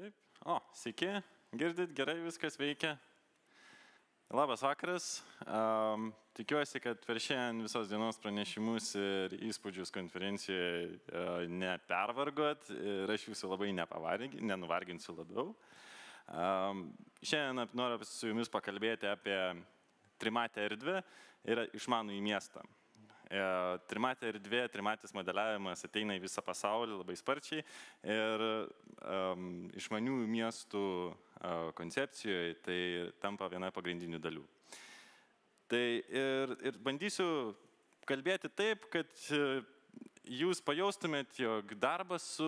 Taip. Sveiki, girdit, gerai viskas veikia. Labas vakaras. Tikiuosi, kad per šiandien visos dienos pranešimus ir įspūdžius konferencijoje nepervargot ir aš jūsų labai nenuvarginsiu labiau. Šiandien noriu su jumis pakalbėti apie trimatę erdvę ir išmanųjį miestą. Trimatė erdvė, trimatis modeliavimas ateina į visą pasaulį labai sparčiai ir išmaniųjų miestų koncepcijoje tai tampa viena pagrindinių dalių. Tai ir bandysiu kalbėti taip, kad jūs pajaustumėt, jog darbas su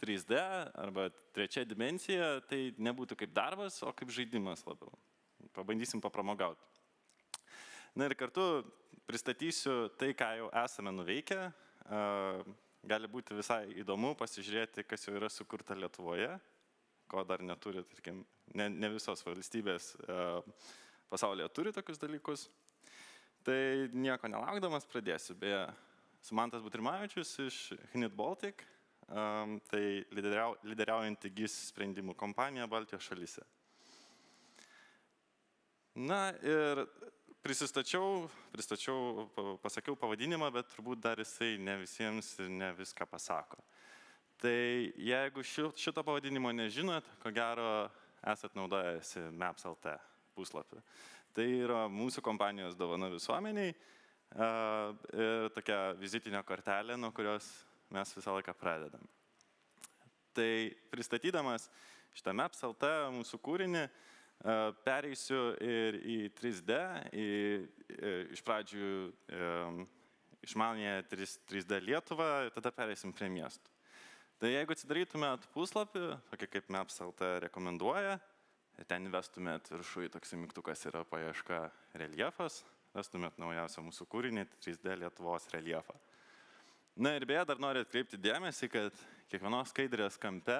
3D arba trečia dimensija tai nebūtų kaip darbas, o kaip žaidimas labiau. Pabandysim papramogauti. Na ir kartu pristatysiu tai, ką jau esame nuveikę. Gali būti visai įdomu pasižiūrėti, kas jau yra sukurta Lietuvoje, ko dar neturi, tarkim, ne visos valstybės pasaulyje turi tokius dalykus. Tai nieko nelaukdamas pradėsiu. Beje, Mantas Butrimavičius iš Hnit Baltic, tai lyderiaujanti GIS sprendimų kompanija Baltijos šalyse. Na ir pristačiau, pasakiau pavadinimą, bet turbūt dar jisai ne visiems ir ne viską pasako. Tai jeigu šito pavadinimo nežinot, ko gero esat naudojęsi Maps.lt puslapį. Tai yra mūsų kompanijos dovana visuomeniai ir tokia vizitinė kortelė, nuo kurios mes visą laiką pradedam. Tai pristatydamas šitą Maps.lt mūsų kūrinį, pereisiu ir į 3D, iš pradžių išmanėje 3D Lietuvą, tada pereisim prie miestų. Tai jeigu atsidarytumėt puslapį, tokį kaip Maps.lt rekomenduoja, ten vestumėt viršui toks mygtukas yra paieška reljefas, vestumėt naujausią mūsų kūrinį 3D Lietuvos reljefą. Na ir beje, dar noriu atkreipti dėmesį, kad kiekvienos skaidrės kampe,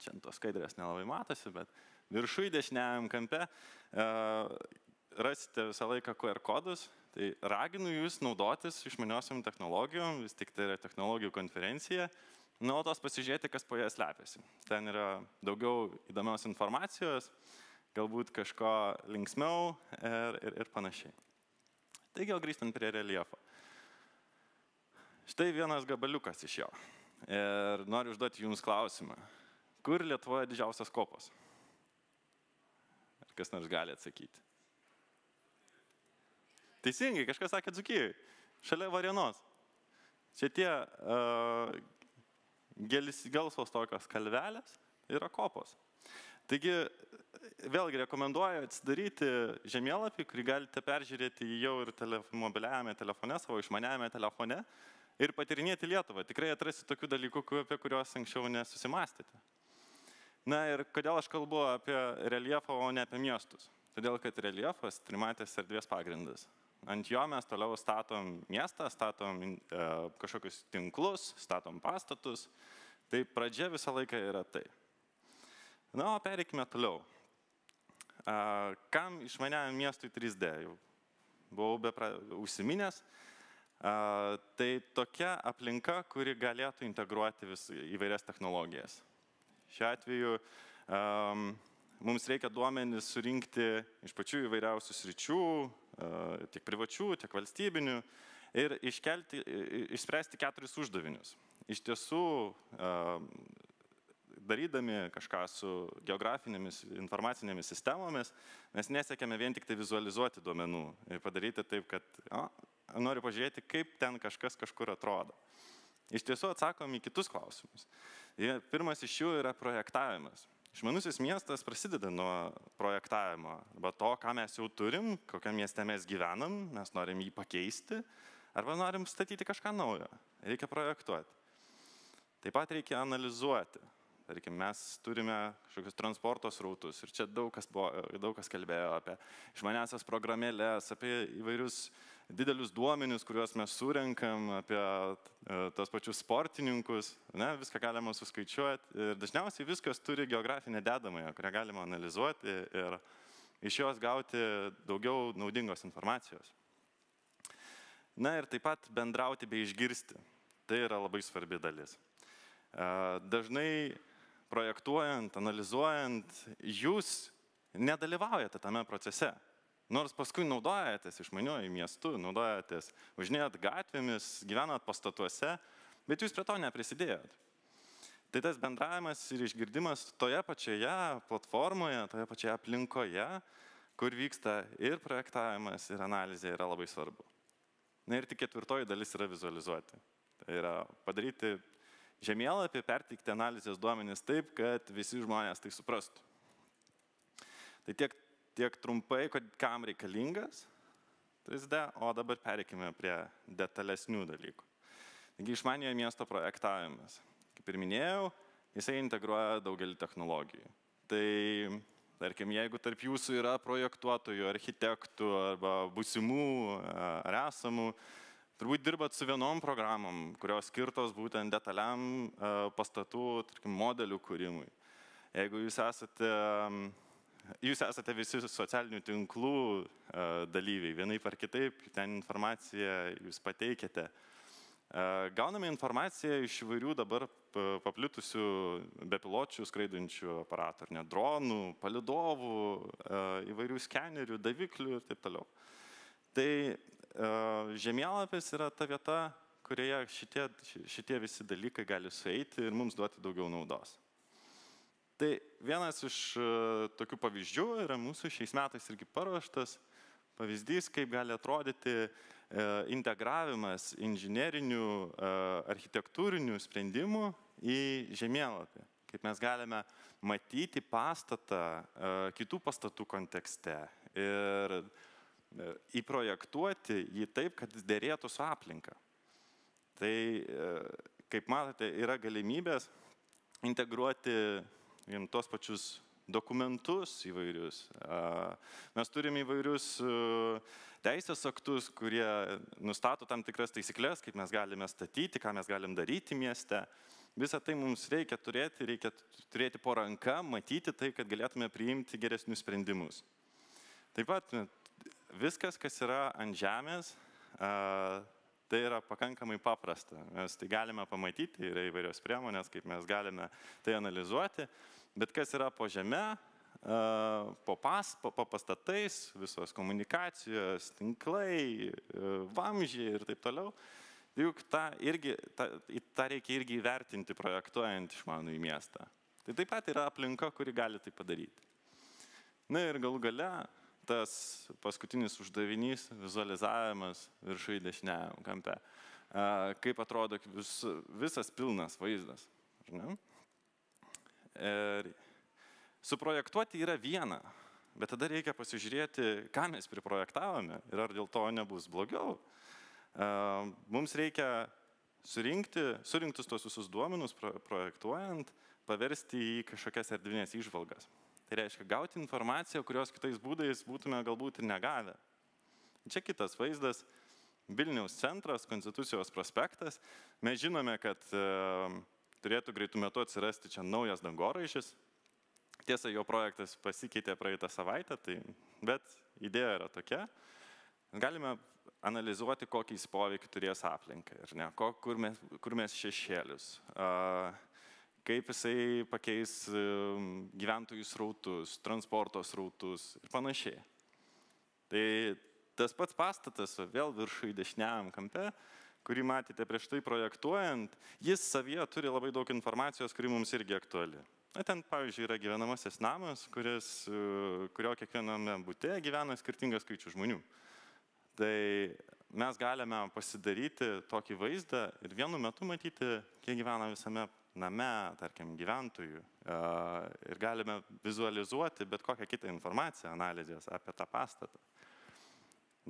čia ant tos skaidrės nelabai matosi, bet viršui dešiniajam kampe rasite visą laiką QR kodus, tai raginu jūs naudotis išmaniosiom technologijom, vis tik tai yra technologijų konferencija, nuolatos pasižiūrėti, kas po ją slepiasi. Ten yra daugiau įdomios informacijos, galbūt kažko linksmiau ir panašiai. Taigi, jau grįžtant prie reljefo. Štai vienas gabaliukas iš jo. Ir noriu užduoti jums klausimą. Kur Lietuvoje didžiausios kopos? Kas nors gali atsakyti. Teisingai, kažkas sakė Dzūkijoj, šalia Varėnos. Čia tie gelsvos tokios kalvelės yra kopos. Taigi, vėlgi rekomenduoju atsidaryti žemėlapį, kurį galite peržiūrėti jau ir mobiliajame telefone, savo išmaniajame telefone ir patyrinėti Lietuvą. Tikrai atrasite tokių dalykų, apie kuriuos anksčiau nesusimastėte. Na ir kodėl aš kalbu apie reljefą, o ne apie miestus? Todėl, kad reljefas trimatės erdvės pagrindas. Ant jo mes toliau statom miestą, statom kažkokius tinklus, statom pastatus. Tai pradžia visą laiką yra tai. Na, o pereikime toliau. Kam išmaniajam miestui 3D? Jau buvau užsiminęs. Tai tokia aplinka, kuri galėtų integruoti įvairias technologijas. Šiuo atveju mums reikia duomenis surinkti iš pačių įvairiausių sričių, tiek privačių, tiek valstybinių, ir išspręsti 4 uždavinius. Iš tiesų, darydami kažką su geografinėmis informacinėmis sistemomis, mes nesiekėme vien tik tai vizualizuoti duomenų ir padaryti taip, kad noriu pažiūrėti, kaip ten kažkas kažkur atrodo. Iš tiesų atsakom į kitus klausimus. Pirmas iš jų yra projektavimas. Išmanusis miestas prasideda nuo projektavimo, arba to, ką mes jau turim, kokiam mieste mes gyvenam, mes norim jį pakeisti, arba norim statyti kažką naujo. Reikia projektuoti. Taip pat reikia analizuoti. Tarkim, mes turime kažkokius transporto srautus ir čia daug kas kalbėjo apie išmaniasias programėlės, apie įvairius didelius duomenius, kuriuos mes surenkam, apie tos pačius sportininkus, viską galima suskaičiuoti ir dažniausiai viskas turi geografinę dedamąją, kurią galima analizuoti ir iš jos gauti daugiau naudingos informacijos. Na ir taip pat bendrauti bei išgirsti. Tai yra labai svarbi dalis. Dažnai projektuojant, analizuojant, jūs nedalyvaujate tame procese. Nors paskui naudojatės išmaniuoju miestu, naudojatės, važinėjat gatvėmis, gyvenat pastatuose, bet jūs prie to neprisidėjot. Tai tas bendravimas ir išgirdimas toje pačioje platformoje, toje pačioje aplinkoje, kur vyksta ir projektavimas, ir analizė, yra labai svarbu. Na ir tik ketvirtoji dalis yra vizualizuoti. Tai yra padaryti žemėlapį, perteikti analizės duomenis taip, kad visi žmonės tai suprastų. Tai tiek trumpai, kam reikalingas 3D, o dabar pereikime prie detalesnių dalykų. Taigi išmaniojo miesto projektavimas. Kaip ir minėjau, jisai integruoja daugelį technologijų. Tai, tarkim, jeigu tarp jūsų yra projektuotojų, architektų arba būsimų ar esamų, turbūt dirbat su vienom programom, kurios skirtos būtent detaliam pastatų, tarkim, modelių kūrimui. Jeigu jūs esate visi socialinių tinklų dalyviai, vienaip ar kitaip, ten informaciją jūs pateikėte. Gauname informaciją iš įvairių dabar paplitusių bepiločių skraidančių aparatų, ar ne, dronų, palidovų, įvairių skenerių, daviklių ir taip toliau. Tai žemėlapis yra ta vieta, kurioje šitie visi dalykai gali sueiti ir mums duoti daugiau naudos. Tai vienas iš tokių pavyzdžių yra mūsų šiais metais irgi paruoštas pavyzdys, kaip gali atrodyti integravimas inžinerinių, architektūrinių sprendimų į žemėlapį. Kaip mes galime matyti pastatą kitų pastatų kontekste ir įprojektuoti jį taip, kad jis derėtų su aplinka. Tai, kaip matote, yra galimybės integruoti tos pačius dokumentus įvairius. Mes turime įvairius teisės aktus, kurie nustato tam tikras taisyklės, kaip mes galime statyti, ką mes galim daryti mieste. Visą tai mums reikia turėti po ranka, matyti tai, kad galėtume priimti geresnius sprendimus. Taip pat viskas, kas yra ant žemės, tai yra pakankamai paprasta. Mes tai galime pamatyti, yra įvairios priemonės, kaip mes galime tai analizuoti, bet kas yra po žeme, po pastatais, visos komunikacijos, tinklai, vamzdžiai ir taip toliau, juk tą reikia irgi įvertinti projektuojant išmanųjį miestą. Tai taip pat yra aplinka, kuri gali tai padaryti. Na ir galų gale tas paskutinis uždavinys, vizualizavimas viršuj dešiniajam kampe. Kaip atrodo visas pilnas vaizdas. Ir suprojektuoti yra viena, bet tada reikia pasižiūrėti, ką mes priprojektavome ir ar dėl to nebus blogiau. Mums reikia surinktus tos visus duomenus projektuojant, paversti į kažkokias erdvinės įžvalgas. Tai reiškia gauti informaciją, kurios kitais būdais būtume galbūt ir negavę. Čia kitas vaizdas, Vilniaus centras, Konstitucijos prospektas. Mes žinome, kad turėtų greitų metų atsirasti čia naujas dangoraižis. Tiesa, jo projektas pasikeitė praeitą savaitę, bet idėja yra tokia. Galime analizuoti, kokį jis poveikį turės aplinkai, kur mes šešėlius. Kaip jisai pakeis gyventojų srautus, transporto srautus ir panašiai. Tai tas pats pastatas, vėl viršuj dešiniajam kampe, kurį matėte prieš tai projektuojant, jis savyje turi labai daug informacijos, kuri mums irgi aktuali. Ten, pavyzdžiui, yra gyvenamasis namas, kurio kiekviename bute gyvena skirtingas skaičius žmonių. Tai mes galime pasidaryti tokį vaizdą ir vienu metu matyti, kiek gyvena visame name, tarkim, gyventojų ir galime vizualizuoti bet kokią kitą informaciją, analizės apie tą pastatą.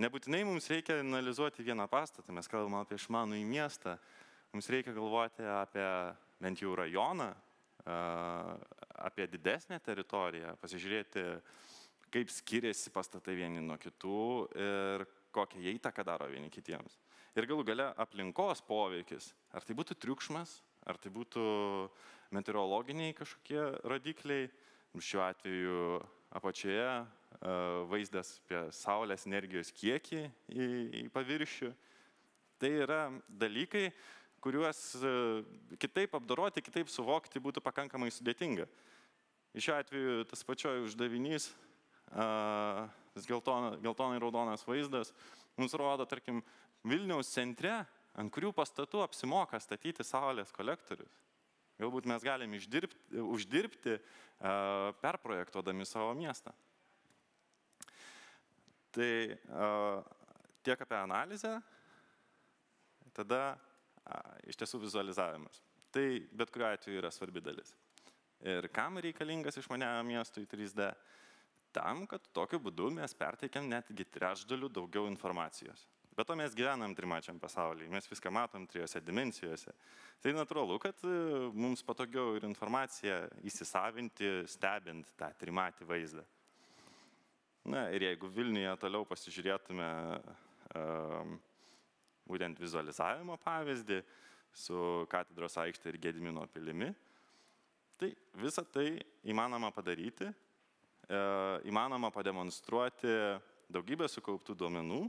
Nebūtinai mums reikia analizuoti vieną pastatą, mes kalbame apie išmanųjį miestą, mums reikia galvoti apie bent jau rajoną, apie didesnę teritoriją, pasižiūrėti, kaip skiriasi pastatai vieni nuo kitų ir kokią jie įtaką daro vieni kitiems. Ir galų gale aplinkos poveikis, ar tai būtų triukšmas, ar tai būtų meteorologiniai kažkokie rodikliai, šiuo atveju apačioje vaizdas apie saulės energijos kiekį į paviršių. Tai yra dalykai, kuriuos kitaip apdoroti, kitaip suvokti būtų pakankamai sudėtinga. Šiuo atveju tas pačioj uždavinys, tas geltonai raudonas vaizdas, mums rodo, tarkim, Vilniaus centre, ant kurių pastatų apsimoka statyti saulės kolektorius. Galbūt mes galim uždirbti, perprojektuodami savo miestą. Tai tiek apie analizę, tada iš tiesų vizualizavimas. Tai bet kuriuo atveju yra svarbi dalis. Ir kam reikalingas išmaniajam miestui 3D? Tam, kad tokiu būdu mes perteikiam netgi trečdalių daugiau informacijos. Bet to mes gyvenam trimačiam pasaulyje, mes viską matom 3 dimensijose. Tai natūralu, kad mums patogiau ir informaciją įsisavinti, stebint tą trimatį vaizdą. Na ir jeigu Vilniuje toliau pasižiūrėtume būtent vizualizavimo pavyzdį su Katedros aikšte ir Gedimino pilimi, tai visą tai įmanoma padaryti, įmanoma pademonstruoti daugybę sukauptų duomenų,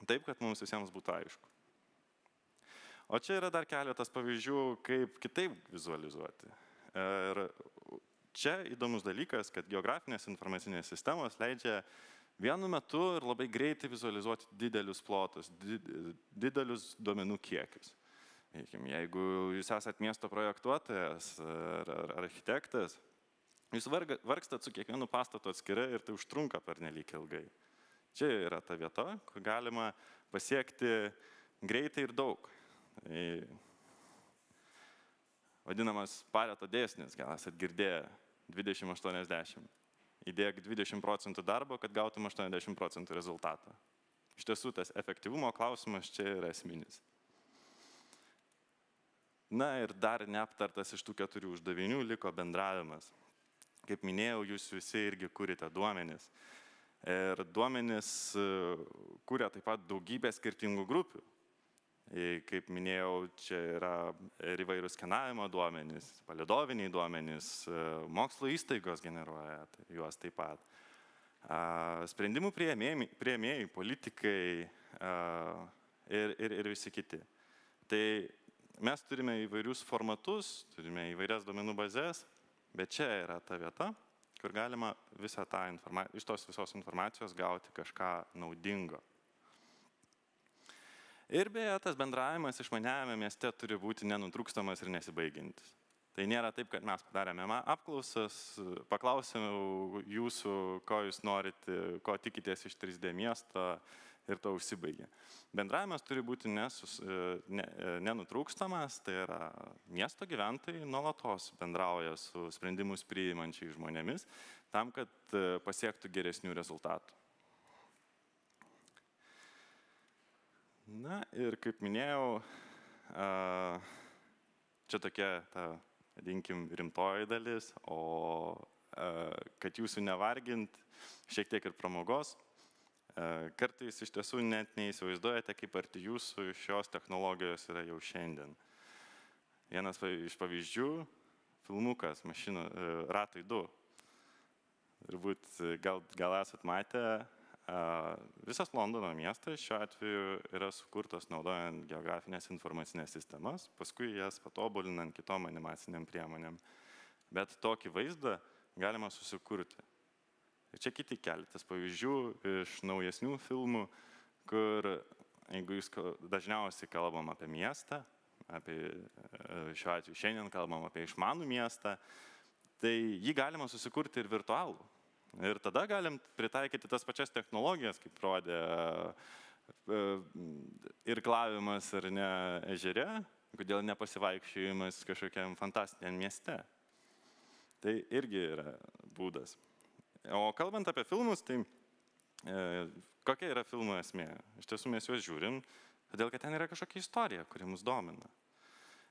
taip, kad mums visiems būtų aišku. O čia yra dar keletas pavyzdžių, kaip kitaip vizualizuoti. Ir čia įdomus dalykas, kad geografinės informacinės sistemos leidžia vienu metu ir labai greitai vizualizuoti didelius plotus, didelius duomenų kiekius. Jeigu jūs esat miesto projektuotojas ar architektas, jūs vargstat su kiekvienu pastatu atskirai ir tai užtrunka pernelyg ilgai. Čia yra ta vieta, kur galima pasiekti greitai ir daug. Vadinamas Pareto dėsnis, gal esat girdėję, 20-80. Įdėk 20% darbo, kad gautum 80% rezultatą. Iš tiesų, tas efektyvumo klausimas čia yra esminis. Na ir dar neaptartas iš tų 4 uždavinių liko bendravimas. Kaip minėjau, jūs visi irgi kurite duomenis. Ir duomenis kuria taip pat daugybę skirtingų grupių. Kaip minėjau, čia yra ir įvairūs skenavimo duomenys, palydoviniai duomenys, mokslo įstaigos generuoja juos taip pat. Sprendimų priėmėjai, politikai ir visi kiti. Tai mes turime įvairius formatus, turime įvairias duomenų bazės, bet čia yra ta vieta, kur galima iš tos visos informacijos gauti kažką naudingo. Ir beje, tas bendravimas išmaniajame mieste turi būti nenutrūkstamas ir nesibaigiantis. Tai nėra taip, kad mes padarėme apklausas, paklausėme jūsų, ko jūs norite, ko tikitės iš 3D miesto ir to užsibaigė. Bendravimas turi būti nenutrūkstamas, tai yra miesto gyventojai nuolatos bendrauja su sprendimus priimančiais žmonėmis, tam, kad pasiektų geresnių rezultatų. Na ir kaip minėjau, čia tokia, vadinkim, rimtoji dalis, o kad jūsų nevargint, šiek tiek ir pramogos, kartais iš tiesų net neįsivaizduojate, kaip arti jūsų šios technologijos yra jau šiandien. Vienas iš pavyzdžių - filmukas Ratai 2. Turbūt gal esat matę, visas Londono miestas šiuo atveju yra sukurtas naudojant geografinės informacinės sistemas, paskui jas patobulinant kitom animaciniam priemonėm. Bet tokį vaizdą galima susikurti. Čia kiti keletas pavyzdžių iš naujesnių filmų, kur, jeigu jūs dažniausiai kalbam apie miestą, šiuo atveju šiandien kalbam apie išmanų miestą, tai jį galima susikurti ir virtualų. Ir tada galim pritaikyti tas pačias technologijas, kaip rodė irklavimas ar ne ežere, kodėl nepasivaikščiojimas kažkokiam fantastiniam mieste. Tai irgi yra būdas. O kalbant apie filmus, tai kokia yra filmų esmė? Iš tiesų mes juos žiūrim, todėl kad ten yra kažkokia istorija, kuri mus domina.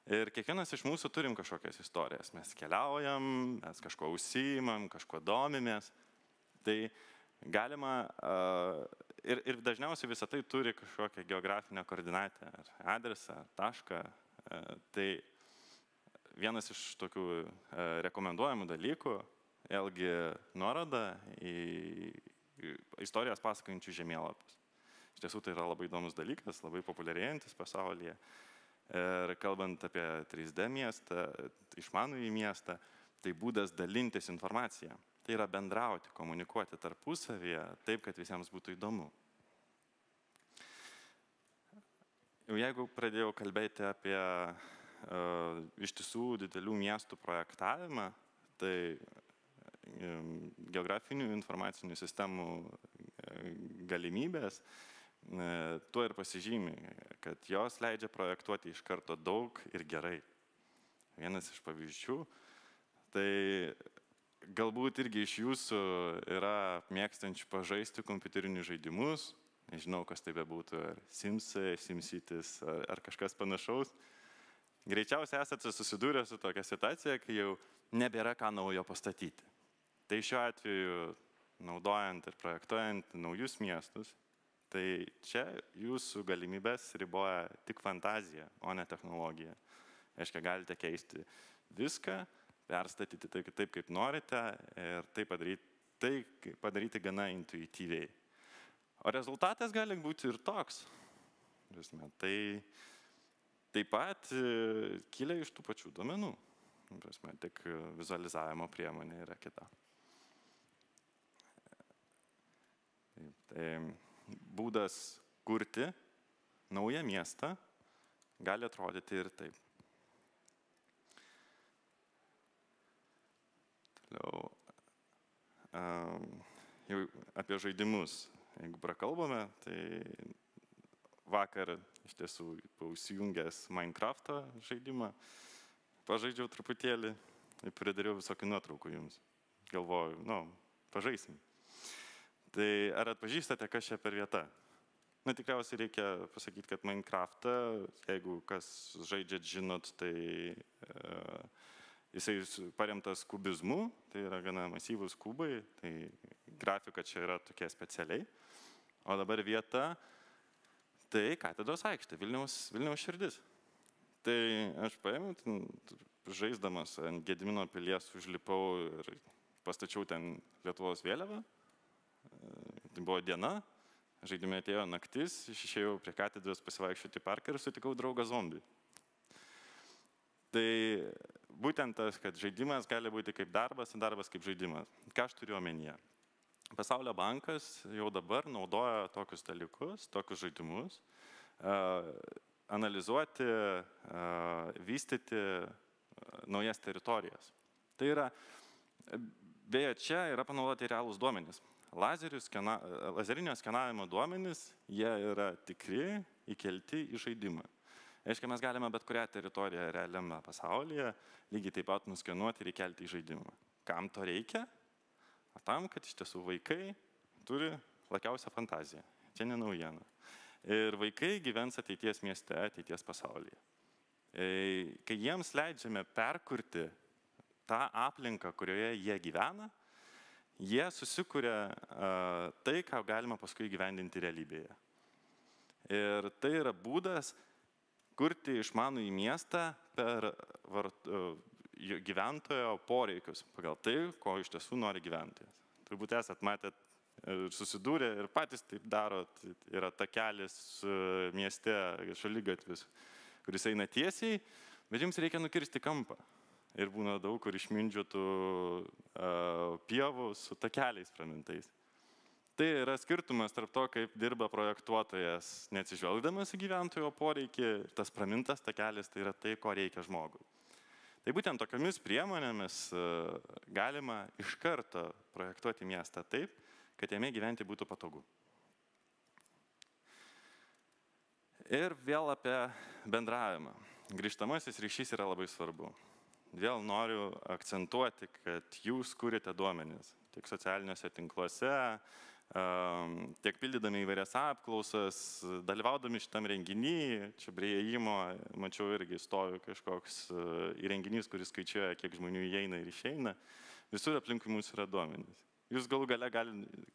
Ir kiekvienas iš mūsų turim kažkokias istorijas. Mes keliaujam, mes kažko užsiimam, kažko domimės. Tai galima, ir dažniausiai visą tai turi kažkokią geografinę koordinatę, adresą, tašką. Tai vienas iš tokių rekomenduojamų dalykų, vėlgi nuoroda į istorijas pasakojančių žemėlapius. Iš tiesų tai yra labai įdomus dalykas, labai populiarėjantis pasaulyje. Ir kalbant apie 3D miestą, išmanųjį miestą, tai būdas dalintis informaciją. Tai yra bendrauti, komunikuoti tarpusavyje taip, kad visiems būtų įdomu. Jau jeigu pradėjau kalbėti apie ištisų didelių miestų projektavimą, tai geografinių informacinių sistemų galimybės tuo ir pasižymi, kad jos leidžia projektuoti iš karto daug ir gerai. Vienas iš pavyzdžių, tai galbūt irgi iš jūsų yra mėgstančių pažaisti kompiuterinius žaidimus, nežinau, kas tai bebūtų, ar Simsai, Simcities, ar kažkas panašaus. Greičiausiai esate susidūrę su tokia situacija, kai jau nebėra ką naujo pastatyti. Tai šiuo atveju, naudojant ir projektuojant naujus miestus, tai čia jūsų galimybės riboja tik fantazija, o ne technologija. Aiškia, galite keisti viską, perstatyti tai taip, kaip norite ir tai padaryti gana intuityviai. O rezultatas gali būti ir toks. Tai taip pat kylia iš tų pačių duomenų. Tik vizualizavimo priemonė yra kita. Tai būdas kurti naują miestą gali atrodyti ir taip. Toliau, jau apie žaidimus. Jeigu prakalbame, tai vakar iš tiesų įsijungęs Minecraft'o žaidimą, pažaidžiau truputėlį ir pridariau visokių nuotraukų jums. Galvoju, pažaisim. Tai ar atpažįstate, kas čia per vieta? Tikriausiai reikia pasakyti, kad Minecraft'ą, jeigu kas žaidžiat žinot, tai jisai paremtas kubizmu, tai yra gana masyvūs kubai, tai grafika čia yra tokia specialiai. O dabar vieta, tai Katedros aikštė, Vilniaus širdis. Tai aš paėmiau, žaisdamas ant Gedimino pilies užlipau ir pastačiau ten Lietuvos vėliavą. Tai buvo diena, žaidime atėjo naktis, išėjau prie katedros pasivaikščioti į parką ir sutikau draugą zombį. Tai būtent tas, kad žaidimas gali būti kaip darbas, darbas kaip žaidimas. Ką aš turiu omenyje? Pasaulio bankas jau dabar naudoja tokius dalykus, tokius žaidimus, analizuoti, vystyti naujas teritorijas. Tai yra, beje, čia yra panaudoti realūs duomenys. Lazerinio skenavimo duomenys, jie yra tikri, įkelti į žaidimą. Aiškiai, mes galime bet kurią teritoriją realiame pasaulyje lygiai taip pat nuskenuoti ir įkelti į žaidimą. Kam to reikia? Tam, kad iš tiesų vaikai turi lakiausią fantaziją. Čia ne naujiena. Ir vaikai gyvens ateities mieste, ateities pasaulyje. Kai jiems leidžiame perkurti tą aplinką, kurioje jie gyvena, jie susikuria tai, ką galima paskui gyvendinti realybėje. Ir tai yra būdas kurti išmanųjį miestą per gyventojo poreikius, pagal tai, ko iš tiesų nori gyventojas. Turbūt esat matę ir susidūrę ir patys taip darot, yra takelis mieste, šaligatvis, kuris eina tiesiai, bet jums reikia nukirsti kampą. Ir būna daug kur išmindžiotų pievų su takeliais pramintais. Tai yra skirtumas tarp to, kaip dirba projektuotojas, neatsižvelgdamas į gyventojo poreikį, tas pramintas takelis tai yra tai, ko reikia žmogui. Tai būtent tokiamis priemonėmis galima iš karto projektuoti miestą taip, kad jame gyventi būtų patogu. Ir vėl apie bendravimą. Grįžtamasis ryšys yra labai svarbu. Vėl noriu akcentuoti, kad jūs kūrite duomenis tiek socialiniuose tinkluose, tiek pildydami įvairias apklausas, dalyvaudami šitam renginį, čia prie įėjimo, mačiau irgi stovi kažkoks įrenginys, kuris skaičiuoja, kiek žmonių įeina ir išeina, visur aplinkui mūsų yra duomenys. Jūs galų gale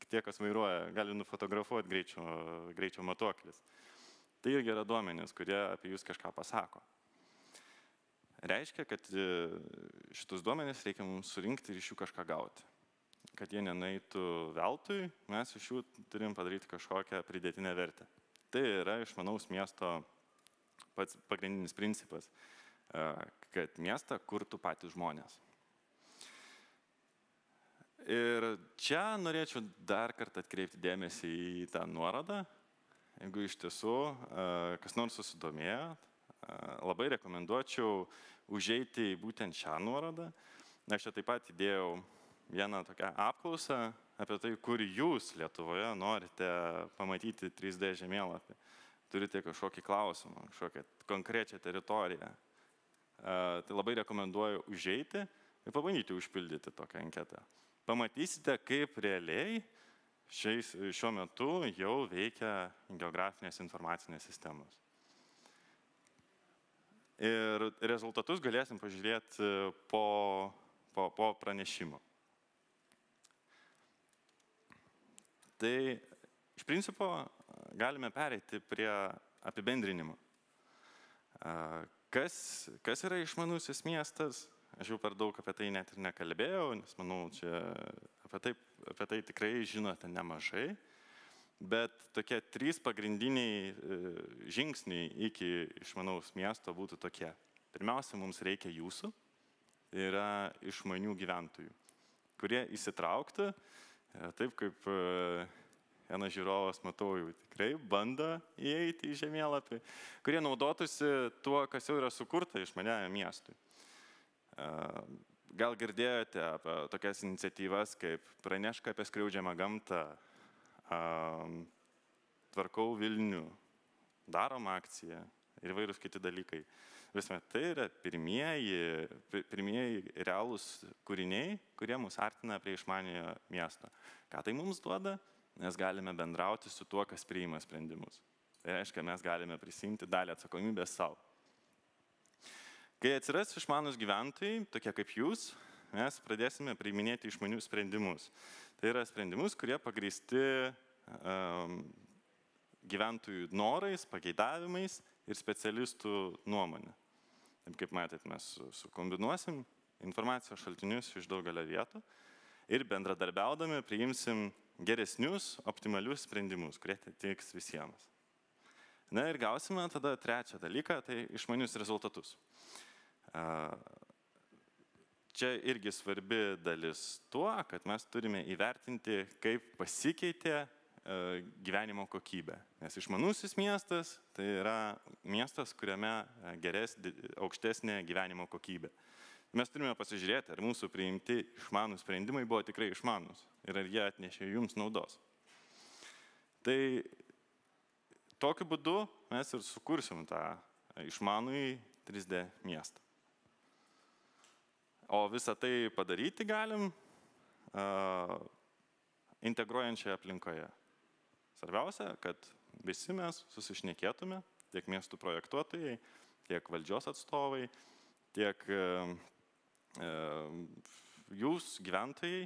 tie, kas vairuoja, gali nufotografuoti greičio matuoklis. Tai irgi yra duomenys, kurie apie jūs kažką pasako. Reiškia, kad šitus duomenys reikia mums surinkti ir iš jų kažką gauti. Kad jie nenaitų veltui, mes iš jų turim padaryti kažkokią pridėtinę vertę. Tai yra išmanaus miesto pats pagrindinis principas, kad miestą kurtų patys žmonės. Ir čia norėčiau dar kartą atkreipti dėmesį į tą nuorodą. Jeigu iš tiesų kas nors susidomėjo, labai rekomenduočiau užeiti būtent šią nuorodą. Aš čia taip pat įdėjau vieną tokią apklausą apie tai, kur jūs Lietuvoje norite pamatyti 3D žemėlapį. Turite kažkokį klausimą, kažkokią konkrečią teritoriją. Tai labai rekomenduoju užeiti ir pabandyti užpildyti tokią anketą. Pamatysite, kaip realiai šiuo metu jau veikia geografinės informacinės sistemos. Ir rezultatus galėsim pažiūrėti po pranešimo. Tai iš principo galime pereiti prie apibendrinimo. Kas yra išmanusis miestas? Aš jau per daug apie tai net ir nekalbėjau, nes manau, čia apie tai tikrai žinote nemažai. Bet tokie 3 pagrindiniai žingsniai iki išmanaus miesto būtų tokie. Pirmiausia, mums reikia jūsų, tai yra išmanių gyventojų, kurie įsitrauktų, taip kaip vienas žiūrovas, matau, jau tikrai bando įeiti į žemėlapį, kurie naudotųsi tuo, kas jau yra sukurta išmaniajam miestui. Gal girdėjote apie tokias iniciatyvas, kaip Pranešk apie skriaudžiamą gamtą, Tvarkau Vilnių, Darom akciją ir įvairūs kiti dalykai. Visme, tai yra pirmieji realūs kūriniai, kurie mus artina prie išmaniojo miesto. Ką tai mums duoda? Mes galime bendrauti su tuo, kas priima sprendimus. Tai reiškia, mes galime prisimti dalį atsakomybės savo. Kai atsiras išmanus gyventojai, tokie kaip jūs, mes pradėsime priiminėti išmanius sprendimus. Tai yra sprendimus, kurie pagrįsti gyventojų norais, pageidavimais ir specialistų nuomonė. Taip kaip matėt, mes sukombinuosim informacijos šaltinius iš daugelio vietų ir bendradarbiaudami priimsim geresnius, optimalius sprendimus, kurie tiks visiems. Na ir gausime tada trečią dalyką, tai išmanius rezultatus. Čia irgi svarbi dalis tuo, kad mes turime įvertinti, kaip pasikeitė gyvenimo kokybė. Nes išmanusis miestas tai yra miestas, kuriame aukštesnė gyvenimo kokybė. Mes turime pasižiūrėti, ar mūsų priimti išmanūs sprendimai buvo tikrai išmanūs ir ar jie atnešė jums naudos. Tai tokiu būdu mes ir sukursim tą išmanųjį 3D miestą. O visą tai padaryti galim integruojančioje aplinkoje. Svarbiausia, kad visi mes susišnekėtume, tiek miestų projektuotojai, tiek valdžios atstovai, tiek jūs gyventojai.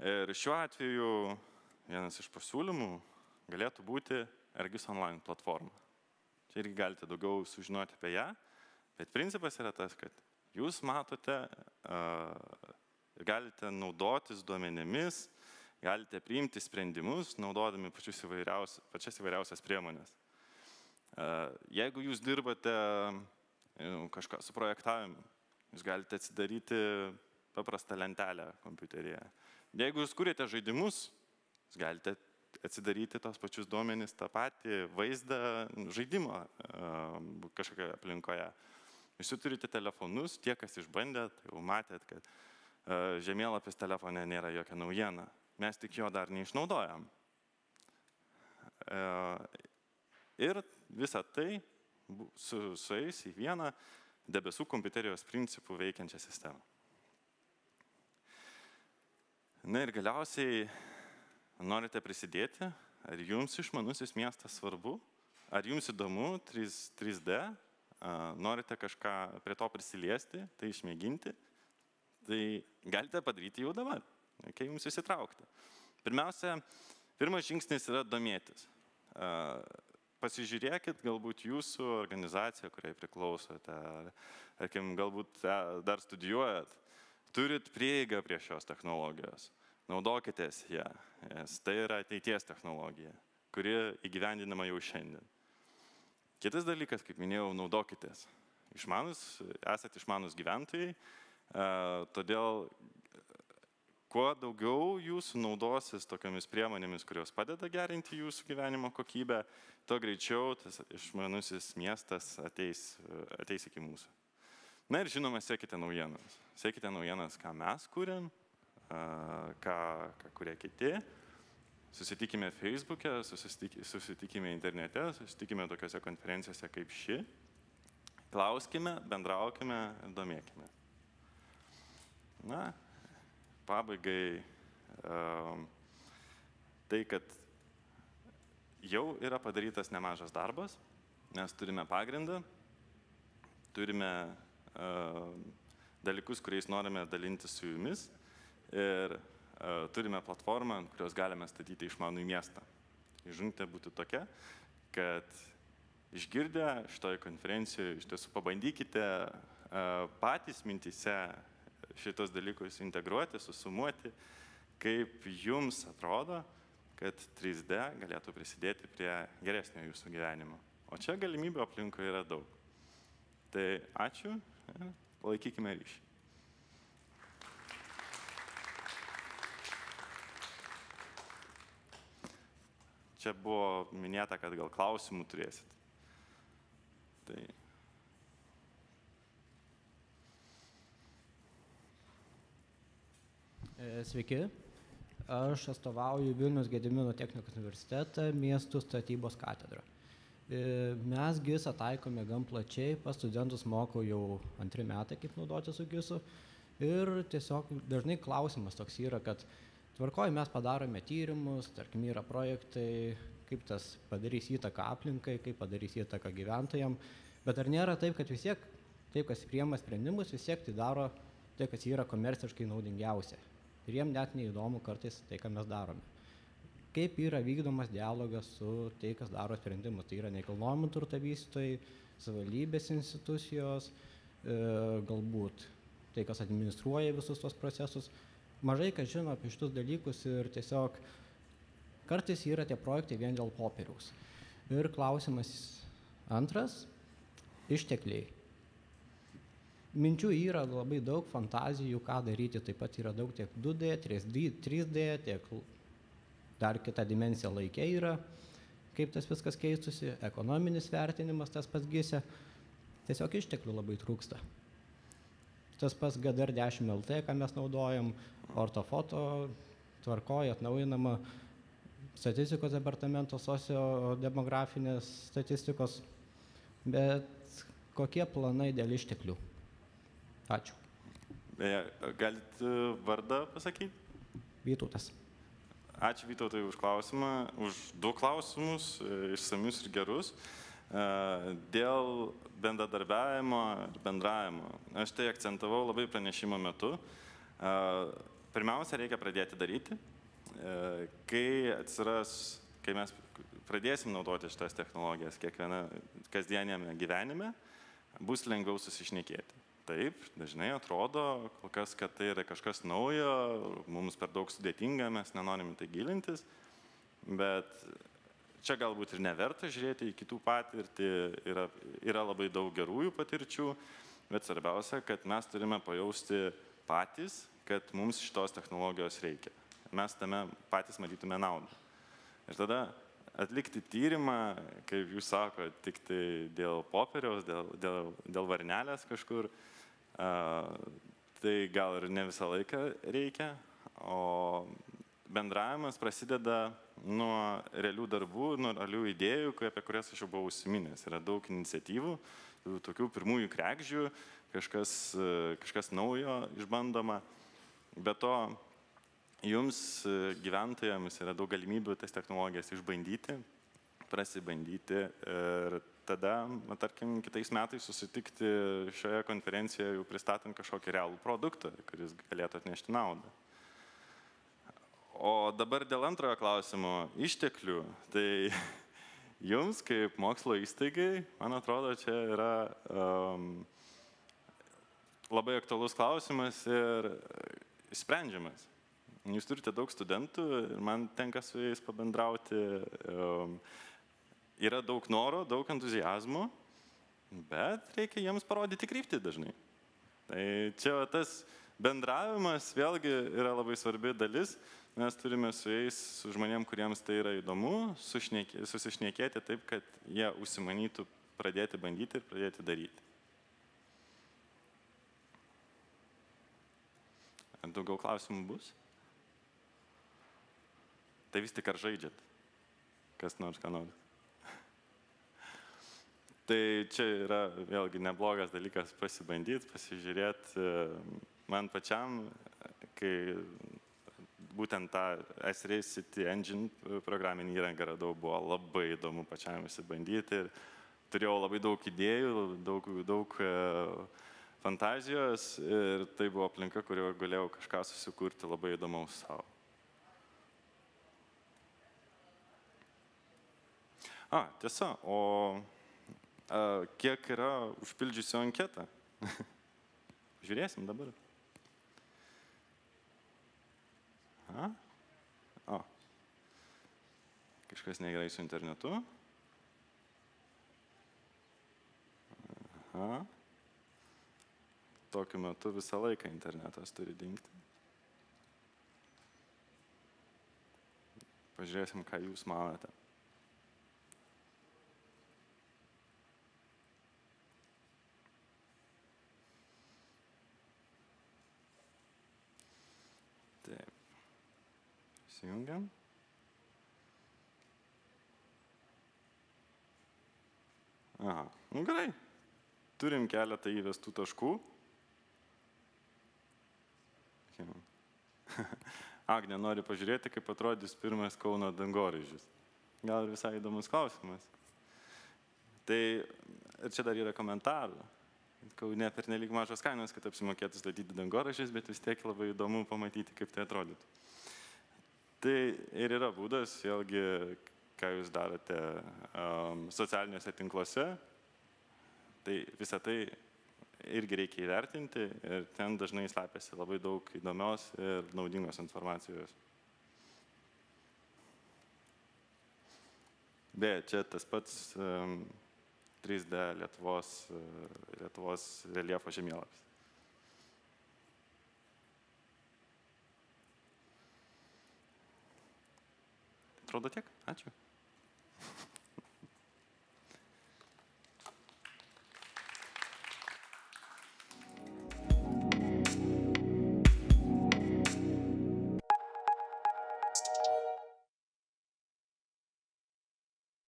Ir šiuo atveju vienas iš pasiūlymų galėtų būti Ergis online platforma. Čia irgi galite daugiau sužinoti apie ją, bet principas yra tas, kad jūs matote ir galite naudotis duomenimis, galite priimti sprendimus, naudodami pačias įvairiausias priemonės. Jeigu jūs dirbate kažką su projektavimu, jūs galite atsidaryti paprastą lentelę kompiuteryje. Jeigu jūs kūrėte žaidimus, jūs galite atsidaryti tos pačius duomenis, tą patį vaizdą žaidimo kažkokioje aplinkoje. Jūs turite telefonus, tie, kas išbandėt, jau matėt, kad žemėlapis telefone nėra jokia naujiena. Mes tik jo dar neišnaudojam. Ir visą tai sueis į vieną debesų kompiuterijos principų veikiančią sistemą. Na ir galiausiai norite prisidėti, ar jums išmanusis miestas svarbu, ar jums įdomu 3D, norite kažką prie to prisiliesti, tai išmėginti, tai galite padaryti jau dabar, kai jums įsitraukti. Pirmiausia, pirmas žingsnis yra domėtis. Pasižiūrėkit, galbūt jūsų organizacija, kuriai priklausote, galbūt dar studijuojat, turit prieigą prie šios technologijos. Naudokitės ją, nes tai yra ateities technologija, kuri įgyvendinama jau šiandien. Kitas dalykas, kaip minėjau, naudokitės. Esate išmanus gyventojai, todėl kuo daugiau jūsų naudosis tokiamis priemonėmis, kurios padeda gerinti jūsų gyvenimo kokybę, tuo greičiau tas išmanusis miestas ateis iki mūsų. Na ir žinoma, sekite naujienas. Sekite naujienas, ką mes kūrėm, ką kurie kiti. Susitikime Facebook'e, susitikime internete, susitikime tokiose konferencijose kaip ši. Klauskime, bendraukime ir domėkime. Na, pabaigai tai, kad jau yra padarytas nemažas darbas, mes turime pagrindą, turime dalykus, kuriais norime dalinti su jumis ir turime platformą, ant kurios galime statyti išmanų miestą. Žinutė būtų tokia, kad išgirdę šitoje konferencijoje, iš tiesų pabandykite patys mintyse šitos dalykus integruoti, susumuoti, kaip jums atrodo, kad 3D galėtų prisidėti prie geresnio jūsų gyvenimo. O čia galimybių aplinkoje yra daug. Tai ačiū ir palaikykime ryšį. Čia buvo minėta, kad gal klausimų turėsit. Tai... Sveiki, aš atstovauju Vilniaus Gedimino technikos universitetą, miestų statybos katedrą. Mes GIS taikome gan plačiai, pas studentus mokau jau 2 metai, kaip naudoti su GIS-u. Ir tiesiog dažnai klausimas toks yra, kad tvarkoj mes padarome tyrimus, tarkim yra projektai, kaip tas padarys įtaką aplinkai, kaip padarys įtaką gyventojams, bet ar nėra taip, kad vis tiek, taip, kas priima sprendimus, vis tiek tai daro tai, kas yra komerciškai naudingiausia. Ir jiem net neįdomu kartais tai, ką mes darome. Kaip yra vykdomas dialogas su tai, kas daro sprendimus. Tai yra nekilnojamo turto vystytojai, savivaldybės institucijos, galbūt tai, kas administruoja visus tos procesus. Mažai kas žino apie šitus dalykus ir tiesiog kartais yra tie projektai vien dėl popieriaus. Ir klausimas antras – ištekliai. Minčių yra labai daug, fantazijų, ką daryti, taip pat yra daug tiek 2D, 3D, tiek dar kita dimensija laike yra, kaip tas viskas keistusi, ekonominis vertinimas tas pats GIS-e, tiesiog išteklių labai trūksta. Tas pats GDR 10 LT, ką mes naudojam, ortofoto, tvarkoja, atnaujinama statistikos departamento sociodemografinės statistikos, bet kokie planai dėl išteklių? Ačiū. Galit vardą pasakyti? Vytautas. Ačiū Vytautai už klausimą, už 2 klausimus, išsamius ir gerus. Dėl bendradarbiavimo ir bendravimo. Aš tai akcentavau labai pranešimo metu. Pirmiausia, reikia pradėti daryti. Kai mes pradėsim naudoti šitas technologijas kasdienėme gyvenime, bus lengviau susišnekėti. Taip, dažnai atrodo, kol kas, kad tai yra kažkas naujo, mums per daug sudėtinga, mes nenorim tai gilintis, bet čia galbūt ir neverta žiūrėti į kitų patirtį, yra labai daug gerųjų patirčių, bet svarbiausia, kad mes turime pajausti patys, kad mums šitos technologijos reikia. Mes tame patys matytume naudą. Ir tada atlikti tyrimą, kaip jūs sako, tik tai dėl popieriaus, dėl varnelės kažkur, tai gal ir ne visą laiką reikia, o bendravimas prasideda nuo realių darbų, nuo realių idėjų, apie kurias aš jau buvau užsiminęs. Yra daug iniciatyvų, tokių pirmųjų kregždžių, kažkas naujo išbandoma. Be to, jums, gyventojams, yra daug galimybių tas technologijas išbandyti, prasibandyti ir tada, tarkim, kitais metais susitikti šioje konferencijoje jau pristatant kažkokį realų produktą, kuris galėtų atnešti naudą. O dabar dėl antrojo klausimo išteklių, tai jums kaip mokslo įstaigai, man atrodo, čia yra labai aktualus klausimas ir sprendžiamas. Jūs turite daug studentų ir man tenka su jais pabendrauti. yra daug noro, daug entuzijazmo, bet reikia jiems parodyti kryptį dažnai. Tai čia tas bendravimas vėlgi yra labai svarbi dalis. Mes turime su jais, su žmonėm, kuriems tai yra įdomu, susišnekėti taip, kad jie užsimanytų pradėti bandyti ir pradėti daryti. Daugiau klausimų bus? Tai vis tik ar žaidžiat? Kas nors, ką nors. Tai čia yra vėlgi neblogas dalykas pasibandyti, pasižiūrėti. Man pačiam, kai būtent tą S-Race City Engine programinį įrangą radau, buvo labai įdomu pačiam įsibandyti. Ir turėjau labai daug idėjų, daug fantazijos ir tai buvo aplinka, kurioje galėjau kažką susikurti labai įdomaus savo. Tiesa, o kiek yra užpildžiusio anketą? Žiūrėsim dabar. Kažkas negerai su internetu. Tokiu metu visą laiką internetas turi dingti. Pažiūrėsim, ką jūs manote. Taip. Įsijungiam. Gerai. Turim keletą įvestų taškų. Agnė nori pažiūrėti, kaip atrodys pirmas Kauno dangoraižis. Gal visai įdomus klausimas. Tai ir čia dar yra komentarų. Kaune pernelyg mažos kainos, kad apsimokėtų statyti dangoraižius, bet vis tiek labai įdomu pamatyti, kaip tai atrodytų. Tai ir yra būdas, vėlgi, ką jūs darote socialiniuose tinkluose. Tai visą tai irgi reikia įvertinti ir ten dažnai slepiasi labai daug įdomios ir naudingos informacijos. Beje, čia tas pats 3D Lietuvos reljefo žemėlapis. Atrodo tiek? Ačiū.